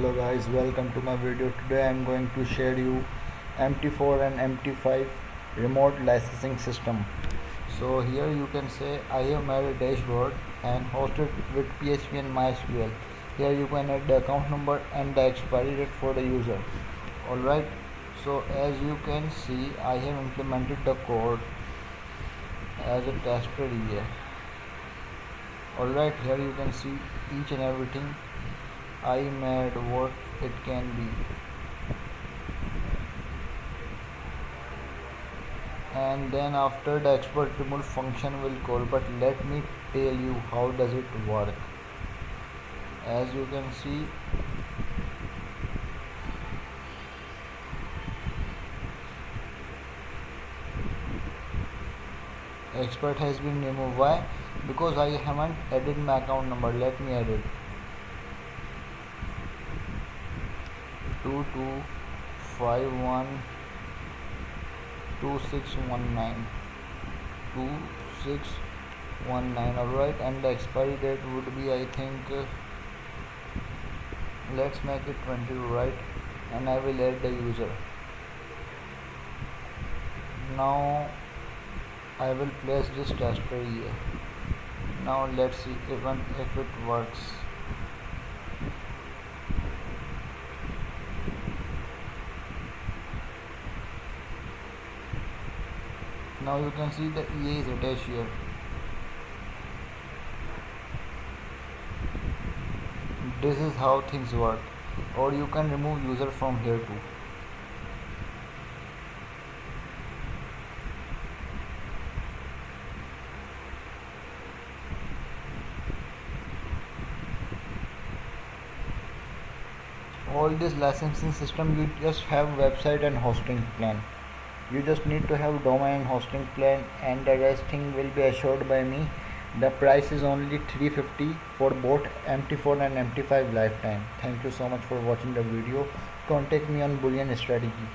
Hello guys, welcome to my video. Today I am going to share you MT4 and MT5 remote licensing system. So here you can say I have made a dashboard and hosted with PHP and MySQL. Here you can add the account number and the expiry date for the user. Alright, so as you can see I have implemented the code as a tester here. Alright, here you can see each and everything I made what it can be, and then after the export remote function will call. But let me tell you how does it work. As you can see, expert has been removed. Why? Because I haven't added my account number. Let me add it. 22512619. Alright, and the expiry date would be, I think, let's make it 20, right? And I will add the user. Now I will place this tester here. Now let's see even if it works. Now you can see the EA is attached here. This is how things work, or you can remove user from here too. All this licensing system, you just have website and hosting plan. You just need to have domain and hosting plan, and the rest thing will be assured by me. The price is only $350 for both MT4 and MT5 lifetime. Thank you so much for watching the video. Contact me on Boolean strategy.